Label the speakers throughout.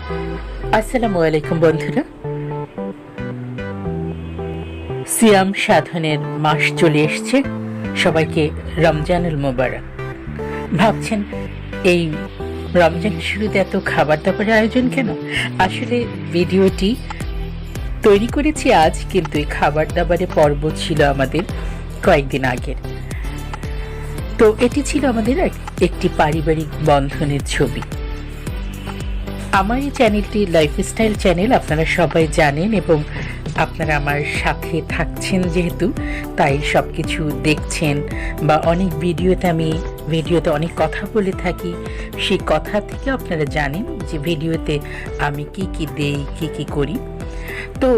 Speaker 1: আসসালামু আলাইকুম বন্ধুরা। সিয়াম সাধনের মাস চলে এসছে, সবাইকে রমজানুল মোবারক। ভাবছেন এই রমজানের শুরুতে এত খাবার দাবারের আয়োজন কেন? আসলে ভিডিওটি তৈরি করেছি আজ, কিন্তু এই খাবার দাবারের পর্ব ছিল আমাদের কয়েকদিন আগের। তো এটি ছিল আমাদের একটি পারিবারিক বন্ধনের ছবি। আমার এই চ্যানেলটি লাইফস্টাইল চ্যানেল, আপনারা সবাই জানেন এবং আপনারা আমার সাথে থাকছেন যেহেতু, তাই সব কিছু দেখছেন বা অনেক ভিডিওতে অনেক কথা বলে থাকি। সেই কথা থেকে আপনারা জানেন যে ভিডিওতে আমি কি কি দেই, কি কি করি। তো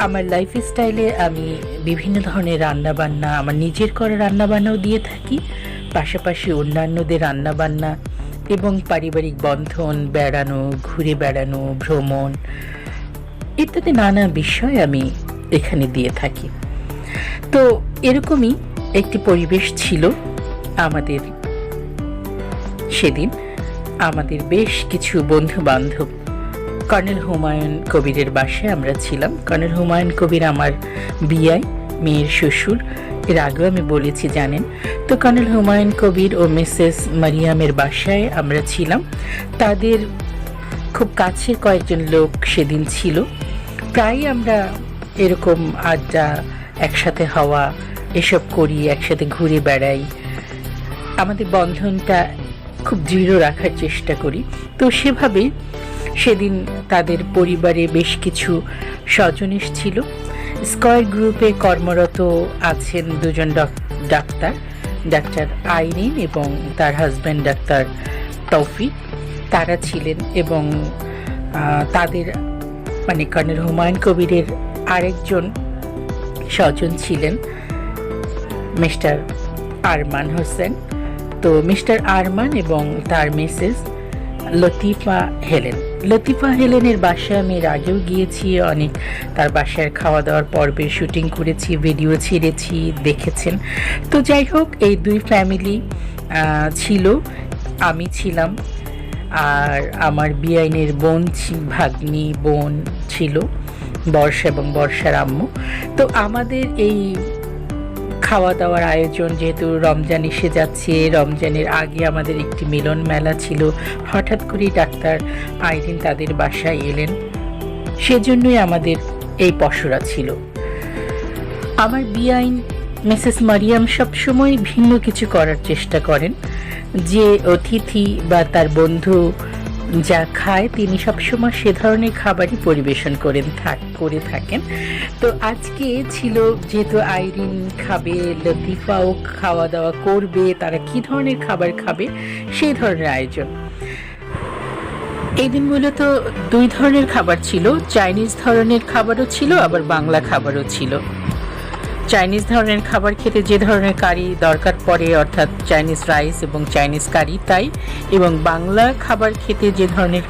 Speaker 1: আমার লাইফস্টাইলে আমি বিভিন্ন ধরনের রান্নাবান্না, আমার নিজের করা রান্নাবান্নাও দিয়ে থাকি, পাশাপাশি অন্যান্যদের রান্নাবান্না এবং পারিবারিক বন্ধন, বেড়ানো, ঘুরে বেড়ানো, ভ্রমণ ইত্যাদি নানা বিষয় আমি এখানে দিয়ে থাকি। তো এরকমই একটি পরিবেশ ছিল আমাদের সেদিন। আমাদের বেশ কিছু বন্ধু বান্ধব কর্নেল হুমায়ুন কবিরের বাসায় আমরা ছিলাম। কর্নেল হুমায়ুন কবির আমার বিয়াই, মেয়ের শ্বশুর, এর আগেও আমি বলেছি জানেন। তো কর্নেল হুমায়ুন কবির ও মিসেস মারিয়ামের বাসায় আমরা ছিলাম। তাদের খুব কাছের কয়েকজন লোক সেদিন ছিল। প্রায় আমরা এরকম আড্ডা, একসাথে হওয়া এসব করি, একসাথে ঘুরে বেড়াই, আমাদের বন্ধনটা খুব দৃঢ় রাখার চেষ্টা করি। তো সেভাবে সেদিন তাদের পরিবারে বেশ কিছু স্বজন ছিল। স্কয়ার গ্রুপে কর্মরত আছেন দুজন ডাক্তার আইরিন এবং তার হাজব্যান্ড ডাক্তার তৌফিক, তারা ছিলেন। এবং তাদের মানে কর্নেল হুমায়ুন কবিরের আরেকজন স্বজন ছিলেন মিস্টার আরমান হোসেন। তো মিস্টার আরমান এবং তার মিসেস লতিফা হেলেনের বাসায় আমি এর আগেও গিয়েছি, অনেক তার বাসায় খাওয়া দাওয়ার পর্বে শুটিং করেছি, ভিডিও ছেড়েছি, দেখেছেন। তো যাই হোক, এই দুই ফ্যামিলি ছিল, আমি ছিলাম, আর আমার বিআইনের ভাগ্নি বোন ছিল, বর্ষা এবং বর্ষার আম্মু। তো আমাদের এই খাওয়া দাওয়ার আয়োজন, যেহেতু রমজান এসে যাচ্ছে, রমজানের আগে আমাদের একটি মিলন মেলা ছিল। হঠাৎ করেই ডাক্তার আইরিন তাদের বাসায় এলেন, সেজন্যই আমাদের এই পসরা ছিল। আমার বিআইন মিসেস মারিয়াম সবসময় ভিন্ন কিছু করার চেষ্টা করেন। যে অতিথি বা তার বন্ধু যা খায়, তিনি সবসময় সে ধরনের খাবারই পরিবেশন করে থাকেন। তো আজকে ছিল, যেহেতু আইরিন খাবে, লতিফাও খাওয়া দাওয়া করবে, তারা কি ধরনের খাবার খাবে সেই ধরনের আয়োজন। এই দিন মূলত দুই ধরনের খাবার ছিল, চাইনিজ ধরনের খাবারও ছিল, আবার বাংলা খাবারও ছিল। চাইনিজ ধরনের খাবার খেতে যে ধরনের কারি দরকার পড়ে, অর্থাৎ চাইনিজ রাইস এবং চাইনিজ কারি, তাই। এবং বাংলা খাবার খেতে যে ধরনের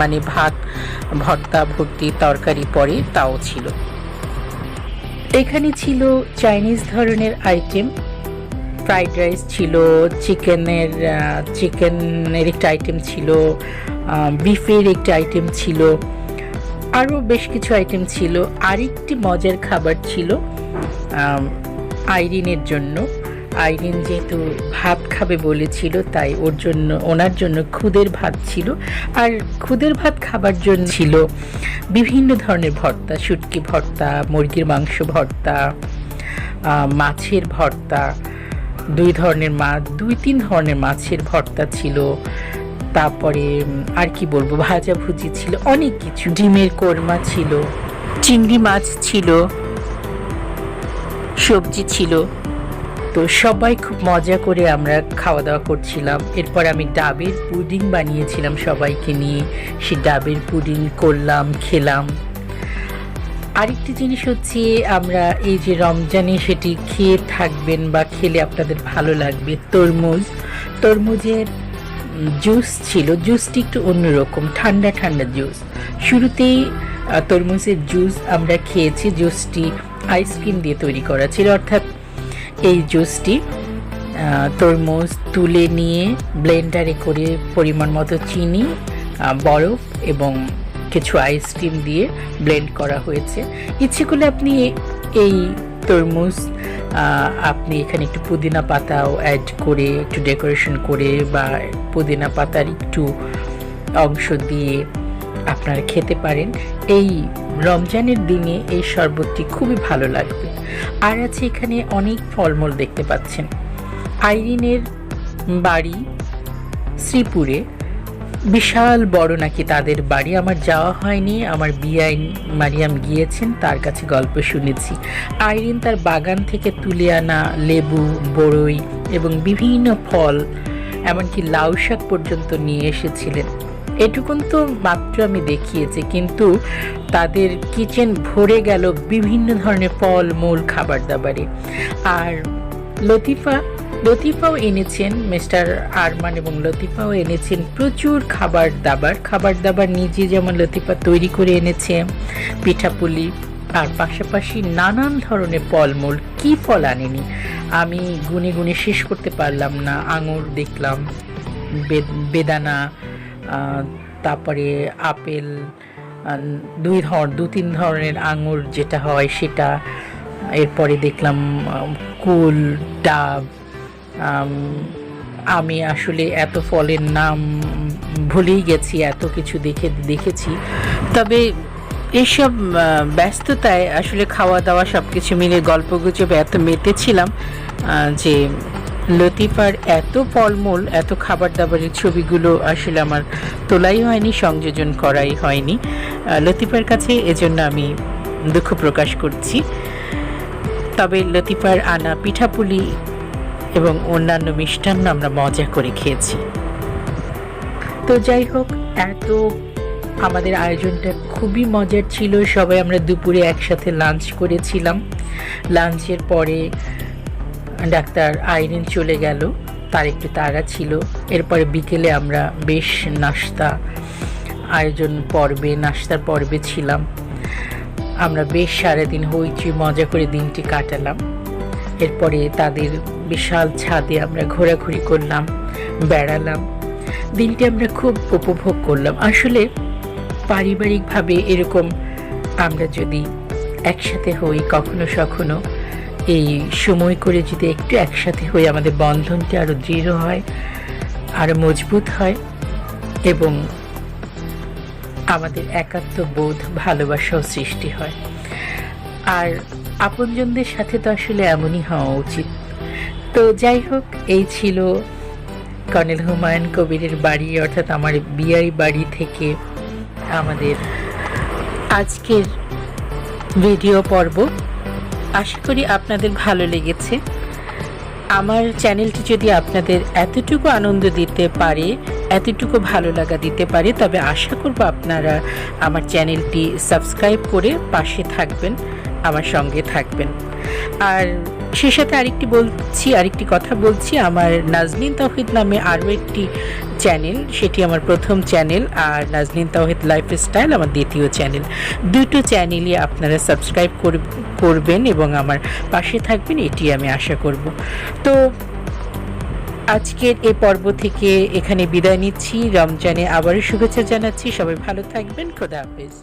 Speaker 1: মানে ভাত, ভর্তা, ভর্তি, তরকারি পড়ে, তাও ছিল। এখানে ছিল চাইনিজ ধরনের আইটেম, ফ্রাইড রাইস ছিল, চিকেনের একটা আইটেম ছিল, বিফের একটা আইটেম ছিল, আরও বেশ কিছু আইটেম ছিল। আরেকটি মজার খাবার ছিল আইরিনের জন্য। আইরিন যেহেতু ভাত খাবে বলেছিল, তাই ওনার জন্য খুদের ভাত ছিল। আর খুদের ভাত খাবার জন্য ছিল বিভিন্ন ধরনের ভর্তা, শুটকি ভর্তা, মুরগির মাংস ভর্তা, মাছের ভর্তা, দুই তিন ধরনের মাছের ভর্তা ছিল। তারপরে আর কি বলবো, ভাজাভুজি ছিল, অনেক কিছু, ডিমের কোরমা ছিল, চিংড়ি মাছ ছিল, সবজি ছিল। তো সবাই খুব মজা করে আমরা খাওয়া দাওয়া করছিলাম। এরপর আমি ডাবের পুডিং বানিয়েছিলাম সবাইকে নিয়ে, সেই ডাবের পুডিং করলাম, খেলাম। আরেকটি জিনিস হচ্ছে, আমরা এই যে রমজানে সেটি খেয়ে থাকবেন বা খেলে আপনাদের ভালো লাগবে, তরমুজের জুস ছিল। জুসটি একটু অন্যরকম, ঠান্ডা ঠান্ডা জুস। শুরুতেই তরমুজের জুস আমরা খেয়েছি। জুসটি আইসক্রিম দিয়ে তৈরি করা ছিল, অর্থাৎ এই জুসটি তরমুজ তুলে নিয়ে ব্লেন্ডারে করে পরিমাণ মতো চিনি বরফ এবং কিছু আইসক্রিম দিয়ে ব্লেন্ড করা হয়েছে। ইচ্ছে করলে আপনি এই তরমুজ আপনি এখানে একটু পুদিনা পাতাও অ্যাড করে একটু ডেকোরেশন করে বা পুদিনা পাতার একটু অংশ দিয়ে আপনারা খেতে পারেন। এই রমজানের দিনে এই শরবতটি খুবই ভালো লাগবে। আর আছে এখানে অনেক ফলমূল দেখতে পাচ্ছেন। আইরিনের বাড়ি শ্রীপুরে, বিশাল বড় নাকি তাদের বাড়ি। আমার যাওয়া হয়নি, আমার বিআই মারিয়াম গিয়েছেন, তার কাছে গল্প শুনেছি। আইরিন তার বাগান থেকে তুলে আনা লেবু, বড়ই এবং বিভিন্ন ফল, এমনকি লাউ শাক পর্যন্ত নিয়ে এসেছিলেন। এটুকুন তো মাত্র আমি দেখিয়েছি, কিন্তু তাদের কিচেন ভরে গেল বিভিন্ন ধরনের ফল মূল খাবার দাবারে। আর লতিফাও এনেছেন, মিস্টার আরমান এবং লতিফাও এনেছেন প্রচুর খাবার দাবার নিজে যেমন লতিফা তৈরি করে এনেছে, পিঠাপুলি, আর পাশাপাশি নানান ধরনের ফলমূল। কি ফল আনেনি আমি গুনে গুনে শেষ করতে পারলাম না। আঙুর দেখলাম, বেদানা, তারপরে আপেল, দু তিন ধরনের আঙুর যেটা হয় সেটা, এরপরে দেখলাম কুল, ডাব। আমি আসলে এত ফলের নাম ভুলেই গেছি, এত কিছু দেখেছি। তবে এইসব ব্যস্ততায় আসলে খাওয়া দাওয়া সব কিছু মিলে গল্পগুজবে এত মেতেছিলাম যে লতিফার এত ফলমূল, এত খাবার দাবারের ছবিগুলো আসলে আমার তোলাই হয়নি, সংযোজন করাই হয়নি লতিফার কাছে। এজন্য আমি দুঃখ প্রকাশ করছি। তবে লতিফার আনা পিঠাপুলি এবং অন্যান্য মিষ্টান্ন আমরা মজা করে খেয়েছি। তো যাই হোক, এত আমাদের আয়োজনটা খুবই মজার ছিল। সবাই আমরা দুপুরে একসাথে লাঞ্চ করেছিলাম। লাঞ্চের পরে ডাক্তার আইরিন চলে গেল, তার একটু তাড়া ছিল। এরপরে বিকেলে আমরা বেশ নাস্তার পর্বে ছিলাম। আমরা বেশ সারাদিন হইচই মজা করে দিনটি কাটালাম। এরপরে তাদের বিশাল ছাদে আমরা ঘোরাঘুরি করলাম, বেড়ালাম। দিনটি আমরা খুব উপভোগ করলাম। আসলে পারিবারিকভাবে এরকম আমরা যদি একসাথে হই, কখনো সখনো এই সময় করে যদি একটু একসাথে হই, আমাদের বন্ধনটি আরও দৃঢ় হয়, আরও মজবুত হয় এবং আমাদের একাত্মবোধ, ভালোবাসাও সৃষ্টি হয়। আর আপনজনদের সাথে তো আসলে এমনই হওয়া উচিত। তো যাই হোক, এই ছিল কর্নেল হুমায়ুন কবিরের বাড়ি, অর্থাৎ আমার বিআই বাড়ি থেকে আমাদের আজকের ভিডিও পর্ব। আশা করি আপনাদের ভালো লেগেছে। আমার চ্যানেলটি যদি আপনাদের এতটুকু আনন্দ দিতে পারে, এতটুকু ভালো লাগা দিতে পারে, তবে আশা করব আপনারা আমার চ্যানেলটি সাবস্ক্রাইব করে পাশে থাকবেন, আমার সঙ্গে থাকবেন। আর সে সাথে আরেকটি কথা বলছি, আমার নাজনীন তৌহিদ নামে আরও একটি চ্যানেল, সেটি আমার প্রথম চ্যানেল, আর নাজনীন তৌহিদ লাইফস্টাইল আমার দ্বিতীয় চ্যানেল। দুটো চ্যানেলই আপনারা সাবস্ক্রাইব করবেন এবং আমার পাশে থাকবেন, এটি আমি আশা করব। তো আজকের এই পর্ব থেকে এখানে বিদায় নিচ্ছি। রমজানে আবারও শুভেচ্ছা জানাচ্ছি। সবাই ভালো থাকবেন। খোদা হাফেজ।